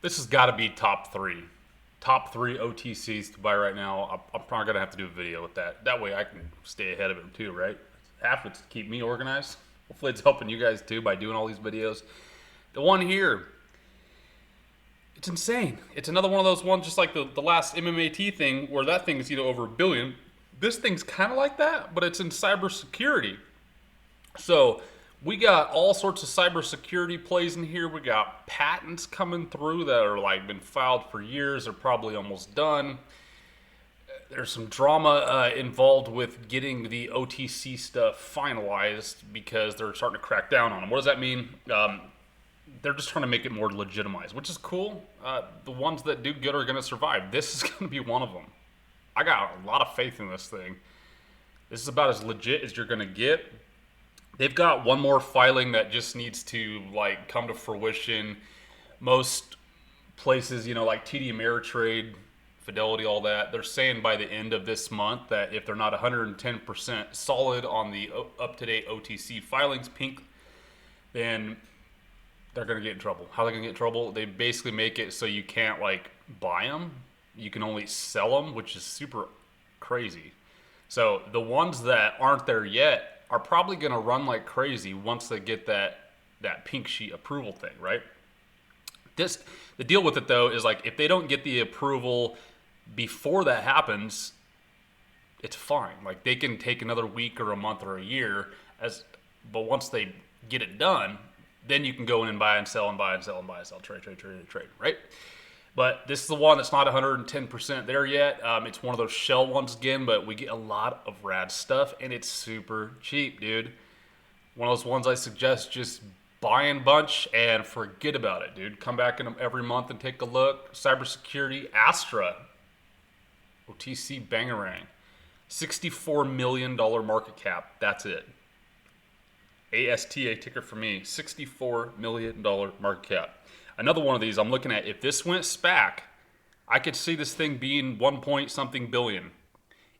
This has got to be top three. Top three OTCs to buy right now. I'm probably going to have to do a video with that. That way I can stay ahead of them too, right? Half of it's to keep me organized. Hopefully it's helping you guys too by doing all these videos. The one here, it's insane. It's another one of those ones just like the last MMAT thing where that thing is over a billion. This thing's kind of like that, but it's in cybersecurity. So we got all sorts of cybersecurity plays in here. We got patents coming through that are like been filed for years. They're probably almost done. There's some drama involved with getting the OTC stuff finalized because they're starting to crack down on them. What does that mean? They're just trying to make it more legitimized, which is cool. The ones that do good are going to survive. This is going to be one of them. I got a lot of faith in this thing. This is about as legit as you're going to get. They've got one more filing that just needs to like come to fruition. Most places, like TD Ameritrade, Fidelity, all that, they're saying by the end of this month that if they're not 110% solid on the up-to-date OTC filings, pink, then they're going to get in trouble. How are they going to get in trouble? They basically make it so you can't like buy them. You can only sell them, which is super crazy. So the ones that aren't there yet are probably going to run like crazy once they get that pink sheet approval thing, right? The deal with it though is like if they don't get the approval before that happens, it's fine. Like they can take another week or a month or a year but once they get it done, then you can go in and buy and sell and buy and sell and buy and sell, trade, right? But this is the one that's not 110% there yet. It's one of those shell ones again, but we get a lot of rad stuff, and it's super cheap, dude. One of those ones I suggest just buy in bunch and forget about it, dude. Come back in every month and take a look. Cybersecurity, ASTRA, OTC Bangarang. $64 million market cap. That's it. ASTA ticker for me. $64 million market cap. Another one of these I'm looking at, if this went SPAC, I could see this thing being 1 point something billion.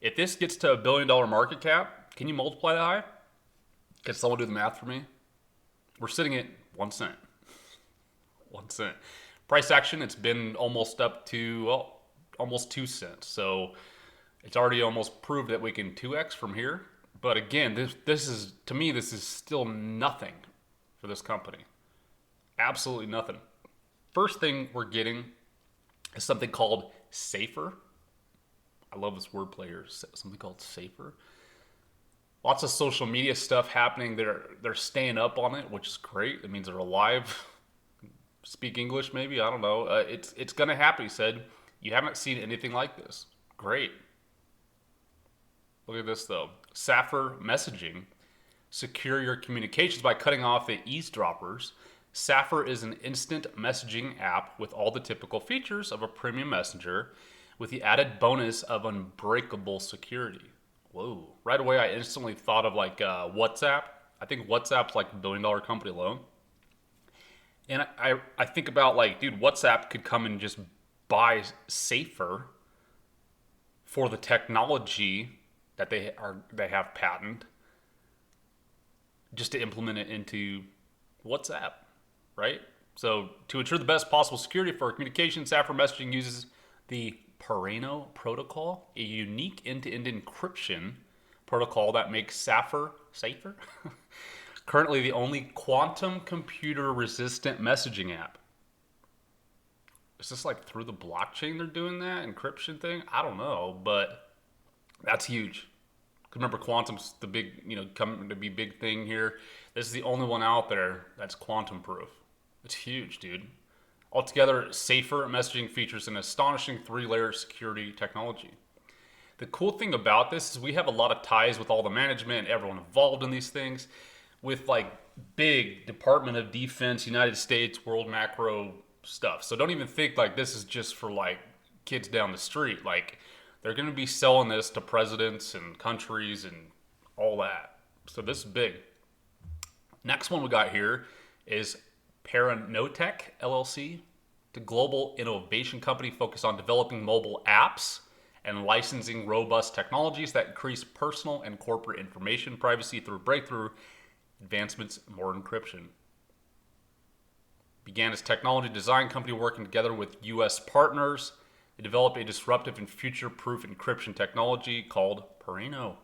If this gets to $1 billion market cap, can you multiply that high? Can someone do the math for me? We're sitting at 1 cent. 1 cent. Price action, it's been almost up to, almost 2 cents. So it's already almost proved that we can 2x from here. But again, this is, to me, this is still nothing for this company. Absolutely nothing. First thing we're getting is something called Safer. I love this wordplay here. Something called Safer. Lots of social media stuff happening. They're staying up on it, which is great. It means they're alive. Speak English, maybe. I don't know. It's gonna happen. He said. You haven't seen anything like this. Great. Look at this though. Safer messaging. Secure your communications by cutting off the eavesdroppers. Safer is an instant messaging app with all the typical features of a premium messenger with the added bonus of unbreakable security. Whoa. Right away, I instantly thought of like WhatsApp. I think WhatsApp's like $1 billion company alone. And I think about like, dude, WhatsApp could come and just buy Safer for the technology that they have patent just to implement it into WhatsApp. Right? So to ensure the best possible security for our communication, Safer messaging uses the Paranotec protocol, a unique end-to-end encryption protocol that makes Safer safer. Currently the only quantum computer resistant messaging app. Is this like through the blockchain they're doing that encryption thing? I don't know, but that's huge. Remember, quantum's the big, coming to be big thing here. This is the only one out there that's quantum proof. It's huge, dude. Altogether, Safer messaging features an astonishing 3-layer security technology. The cool thing about this is we have a lot of ties with all the management, everyone involved in these things, with like big Department of Defense, United States, world macro stuff. So don't even think like this is just for like kids down the street. Like they're going to be selling this to presidents and countries and all that. So this is big. Next one we got here is Paranotec, LLC, the global innovation company focused on developing mobile apps and licensing robust technologies that increase personal and corporate information privacy through breakthrough advancements in more encryption. began as technology design company working together with U.S. partners. They developed a disruptive and future-proof encryption technology called Paranotec.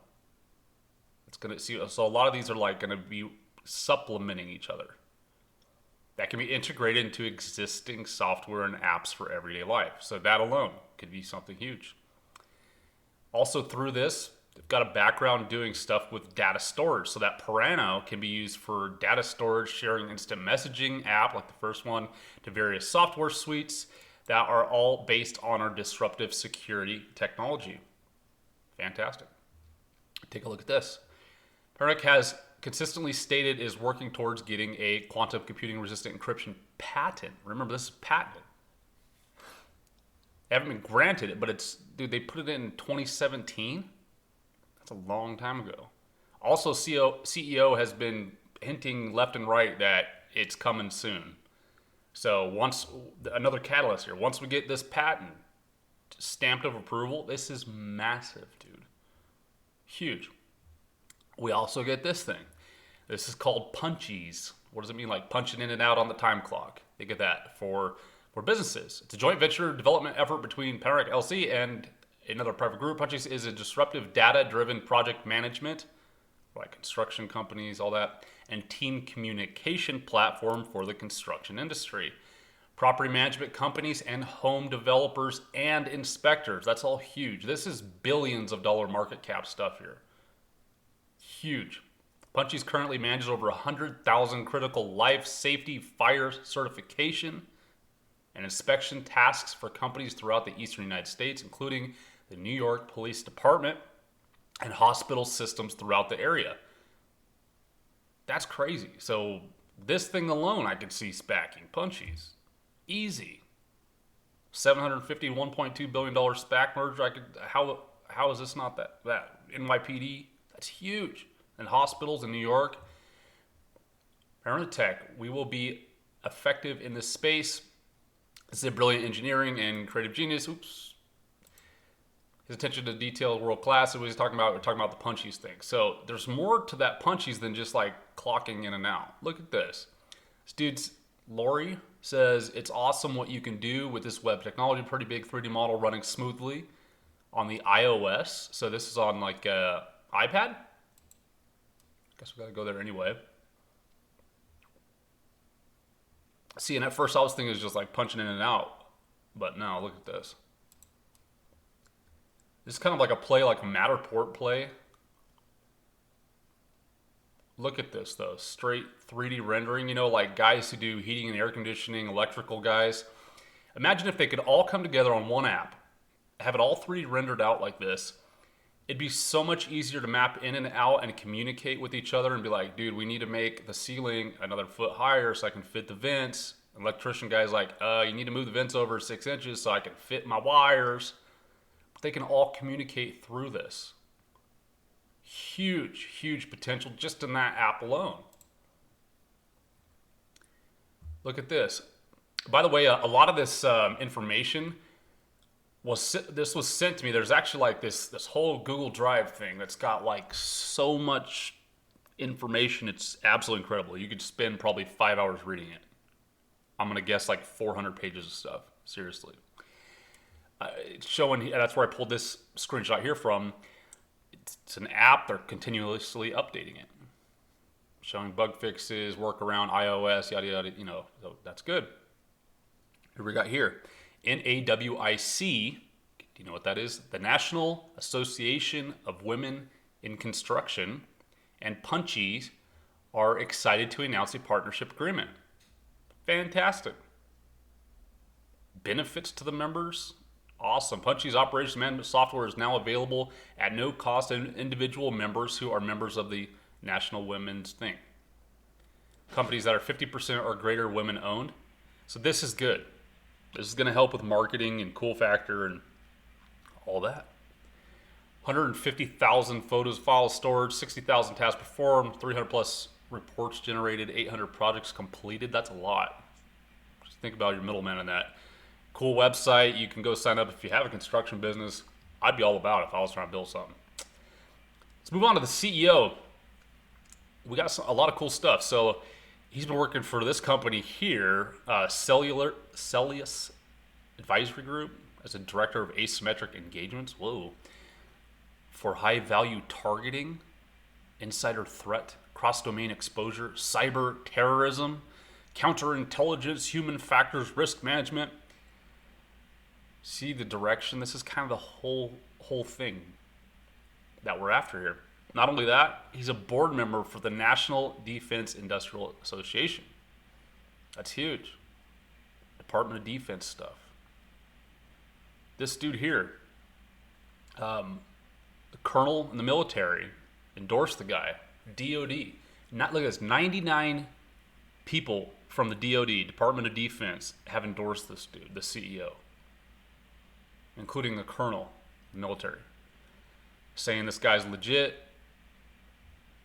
It's gonna see. So a lot of these are like gonna be supplementing each other. That can be integrated into existing software and apps for everyday life. So that alone could be something huge. Also through this, they've got a background doing stuff with data storage. So that Paranotec can be used for data storage, sharing instant messaging app, like the first one, to various software suites that are all based on our disruptive security technology. Fantastic. Take a look at this. Paranotec has consistently stated is working towards getting a quantum computing resistant encryption patent. Remember, this is patented. They haven't been granted it, but it's, dude, they put it in 2017. That's a long time ago. Also, CEO has been hinting left and right that it's coming soon. So once, another catalyst here, once we get this patent stamped of approval, this is massive, dude. Huge. We also get this thing. This is called Punchies. What does it mean? Like punching in and out on the time clock. Think of that for businesses. It's a joint venture development effort between Paranotec LC and another private group. Punchies is a disruptive data-driven project management, like construction companies, all that, and team communication platform for the construction industry. Property management companies and home developers and inspectors. That's all huge. This is billions of dollar market cap stuff here. Huge. Punchies currently manages over 100,000 critical life safety fire certification and inspection tasks for companies throughout the eastern United States, including the New York Police Department and hospital systems throughout the area. That's crazy. So this thing alone, I could see SPACing Punchies. Easy. $750, $1.2 billion SPAC merger. How is this not that? NYPD, that's huge. And hospitals in New York. Paranotec, we will be effective in this space. This is a brilliant engineering and creative genius. Oops. His attention to detail, world class. We're talking about the Punchies thing. So there's more to that Punchies than just like clocking in and out. Look at this. This dude's Lori says it's awesome what you can do with this web technology. Pretty big 3D model running smoothly on the iOS. So this is on like iPad. Guess we gotta go there anyway. See, and at first I was thinking it was just like punching in and out, but no, look at this. This is kind of like a play, like a Matterport play. Look at this though, straight 3D rendering, you know, like guys who do heating and air conditioning, electrical guys. Imagine if they could all come together on one app, have it all 3D rendered out like this. It'd be so much easier to map in and out and communicate with each other and be like, dude, we need to make the ceiling another foot higher so I can fit the vents. Electrician guy's like, you need to move the vents over 6 inches so I can fit my wires. But they can all communicate through this. Huge, huge potential just in that app alone. Look at this. By the way, a lot of this information was sent to me. There's actually like this whole Google Drive thing that's got like so much information. It's absolutely incredible. You could spend probably 5 hours reading it. I'm gonna guess like 400 pages of stuff. Seriously, it's showing. That's where I pulled this screenshot here from. It's an app. They're continuously updating it, showing bug fixes, workaround, iOS, yada yada. You know, so that's good. Here we got here. NAWIC, do you know what that is? The National Association of Women in Construction and Punchies are excited to announce a partnership agreement. Fantastic. Benefits to the members? Awesome. Punchies operations management software is now available at no cost to individual members who are members of the National Women's Thing. Companies that are 50% or greater women owned. So this is good. This is going to help with marketing and cool factor and all that. 150,000 photos, files stored, 60,000 tasks performed, 300 plus reports generated, 800 projects completed. That's a lot. Just think about your middleman in that. Cool website. You can go sign up if you have a construction business. I'd be all about it if I was trying to build something. Let's move on to the CEO. We got a lot of cool stuff. So He's been working for this company here, Celsius Advisory Group, as a director of asymmetric engagements. Whoa. For high value targeting, insider threat, cross-domain exposure, cyber terrorism, counterintelligence, human factors, risk management. See the direction? This is kind of the whole thing that we're after here. Not only that, he's a board member for the National Defense Industrial Association. That's huge. Department of Defense stuff. This dude here, a colonel in the military, endorsed the guy. DOD. Look at this, 99 people from the DOD, Department of Defense, have endorsed this dude, the CEO, including the colonel in the military, saying this guy's legit.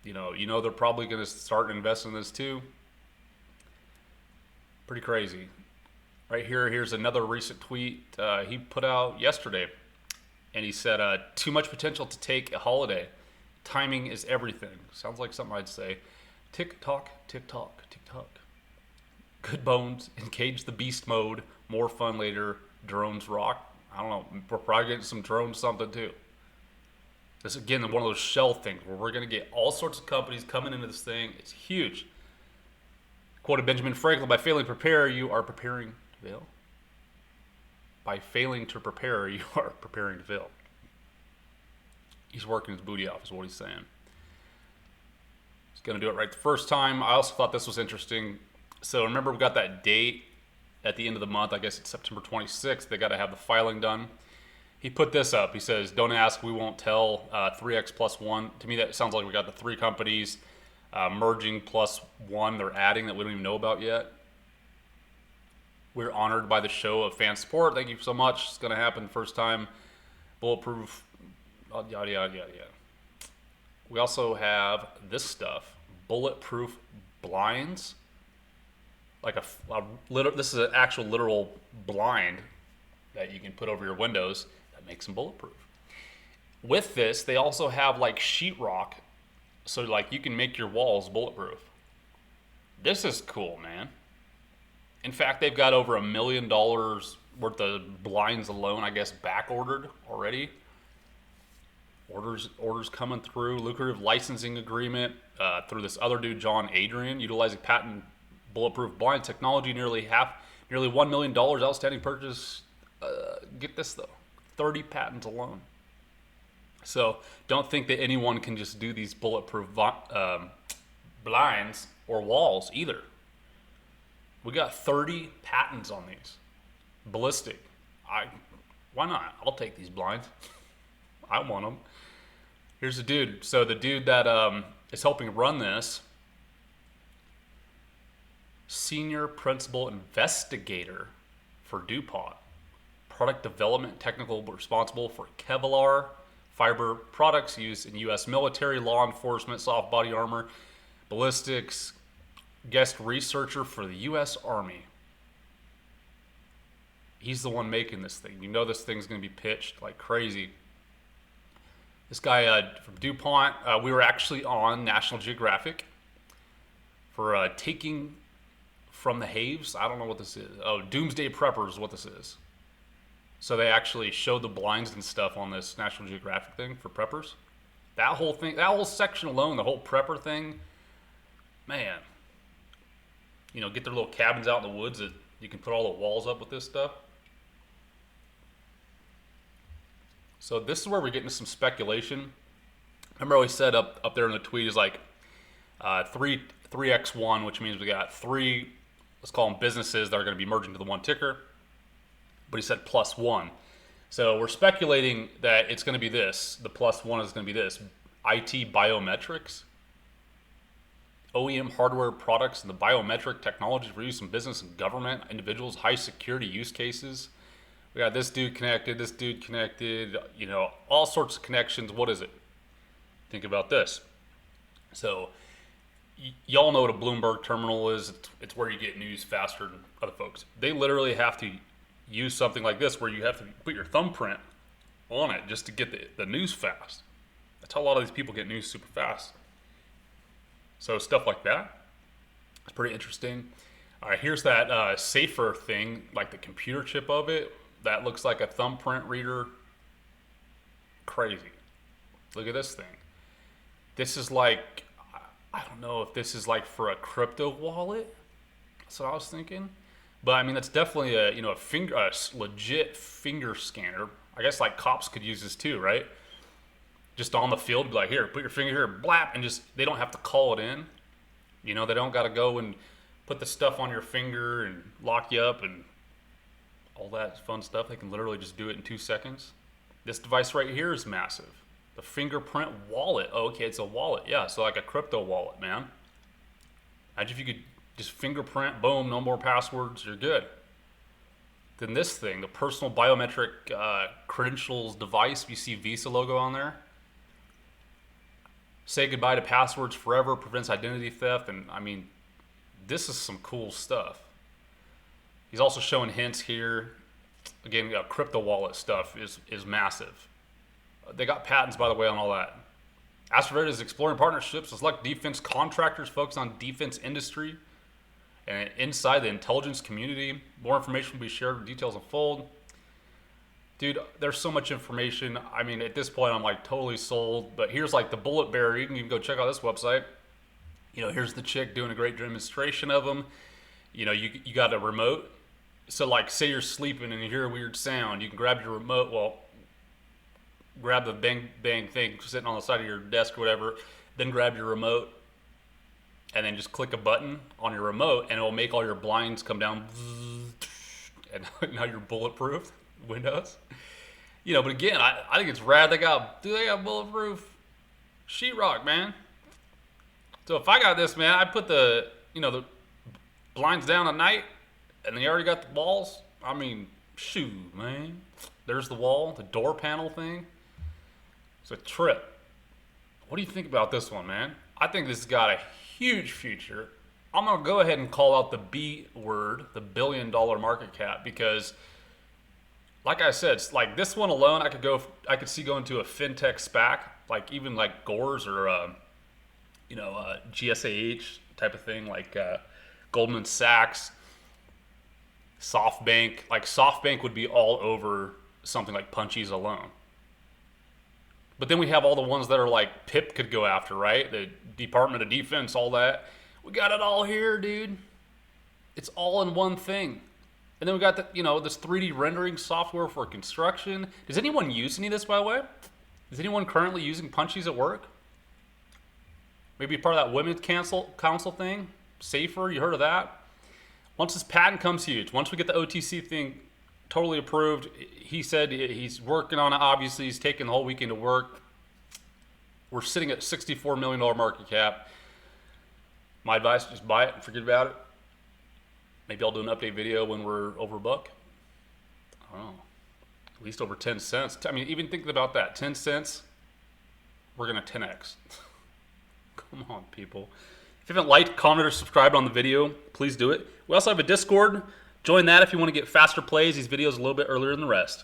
You know they're probably going to start investing in this too. Pretty crazy. Right here, here's another recent tweet he put out yesterday. And he said, too much potential to take a holiday. Timing is everything. Sounds like something I'd say. Tick-tock, tick-tock, tick-tock. Good bones, engage the beast mode, more fun later, drones rock. I don't know, we're probably getting some drones something too. This is, again, one of those shell things where we're going to get all sorts of companies coming into this thing. It's huge. Quoted Benjamin Franklin, by failing to prepare, you are preparing to fail. By failing to prepare, you are preparing to fail. He's working his booty off is what he's saying. He's going to do it right the first time. I also thought this was interesting. So remember, we got that date at the end of the month. I guess it's September 26th. They got to have the filing done. He put this up. He says, don't ask, we won't tell. 3x plus 1. To me, that sounds like we got the three companies merging plus 1 they're adding that we don't even know about yet. We're honored by the show of fan support. Thank you so much. It's going to happen first time. Bulletproof, yada, yada, yada, yada. We also have this stuff. Bulletproof Blinds. Like this is an actual literal blind that you can put over your windows that makes them bulletproof. With this, they also have like sheetrock, so like you can make your walls bulletproof. This is cool, man. In fact, they've got over $1 million worth of blinds alone, I guess, back ordered already. Orders coming through. Lucrative licensing agreement through this other dude, John Adrian, utilizing patent bulletproof blind technology. Nearly $1 million outstanding purchase. Get this though, 30 patents alone. So don't think that anyone can just do these bulletproof blinds or walls either. We got 30 patents on these. Ballistic. Why not? I'll take these blinds. I want them. Here's the dude. So the dude that is helping run this, senior principal investigator for DuPont. Product development, technical responsible for Kevlar fiber products used in U.S. military, law enforcement, soft body armor, ballistics, guest researcher for the U.S. Army. He's the one making this thing. You know this thing's going to be pitched like crazy. This guy from DuPont, we were actually on National Geographic for taking from the haves. I don't know what this is. Oh, Doomsday Preppers is what this is. So they actually showed the blinds and stuff on this National Geographic thing for preppers. That whole thing, that whole section alone, the whole prepper thing, man. You know, get their little cabins out in the woods that you can put all the walls up with this stuff. So this is where we're getting some speculation. Remember how he said up there in the tweet is like 3x1, which means we got three, let's call them businesses that are going to be merging to the one ticker. But he said plus 1. So we're speculating that it's going to be this. The plus 1 is going to be this. IT biometrics, OEM hardware products, and the biometric technology for use in business and government, individuals, high security use cases. We got this dude connected, you know, all sorts of connections. What is it? Think about this. So y'all know what a Bloomberg terminal is. It's where you get news faster than other folks. They literally have to use something like this where you have to put your thumbprint on it just to get the news fast. That's how a lot of these people get news super fast. So stuff like that. It's pretty interesting. All right, here's that safer thing, like the computer chip of it. That looks like a thumbprint reader. Crazy. Look at this thing. This is like, I don't know if this is like for a crypto wallet. That's what I was thinking. But I mean, that's definitely a, you know, a legit finger scanner. I guess like cops could use this too, right? Just on the field, be like, here, put your finger here, blap, and just, they don't have to call it in. You know, they don't got to go and put the stuff on your finger and lock you up and all that fun stuff. They can literally just do it in 2 seconds. This device right here is massive. The fingerprint wallet. Oh, okay, it's a wallet. Yeah, so like a crypto wallet, man. Imagine if you could just fingerprint, boom, no more passwords, you're good. Then this thing, the personal biometric credentials device, you see Visa logo on there. Say goodbye to passwords forever, prevents identity theft, and I mean, this is some cool stuff. He's also showing hints here. Again, crypto wallet stuff is massive. They got patents, by the way, on all that. ASTRA is exploring partnerships with select defense contractors focused on defense industry and inside the intelligence community. More information will be shared when details unfold. Dude, there's so much information. I mean, at this point, I'm like totally sold. But here's like the bullet bearer. You can go check out this website. You know, here's the chick doing a great demonstration of them. You know, you got a remote. So like, say you're sleeping and you hear a weird sound, you can grab your remote. Well, grab the bang thing sitting on the side of your desk or whatever, then grab your remote and then just click a button on your remote and it'll make all your blinds come down and now you're bulletproof windows. You know, but again, I think it's rad. They got bulletproof sheetrock, man. So if I got this, man, I put the blinds down at night and they already got the walls. I mean, shoot, man. There's the wall, the door panel thing. It's a trip. What do you think about this one, man? I think this has got a huge future. I'm going to go ahead and call out the B word, the $1 billion market cap, because like I said, it's like this one alone, I could see going to a fintech SPAC, like even like Gores or, GSAH type of thing, like Goldman Sachs, SoftBank. Like SoftBank would be all over something like Punchies alone. But then we have all the ones that are like PIP could go after, right? The Department of Defense, all that. We got it all here, dude. It's all in one thing. And then we got this 3D rendering software for construction. Does anyone use any of this, by the way? Is anyone currently using Punchies at work? Maybe part of that women's council thing? Safer, you heard of that? Once this patent comes huge, once we get the OTC thing totally approved, he said he's working on it. Obviously, he's taking the whole weekend to work. We're sitting at $64 million market cap. My advice, just buy it and forget about it. Maybe I'll do an update video when we're over a buck. I don't know. At least over 10 cents. I mean, even thinking about that, 10 cents, we're going to 10x. Come on, people. If you haven't liked, commented, or subscribed on the video, please do it. We also have a Discord. Join that if you want to get faster plays. These videos a little bit earlier than the rest.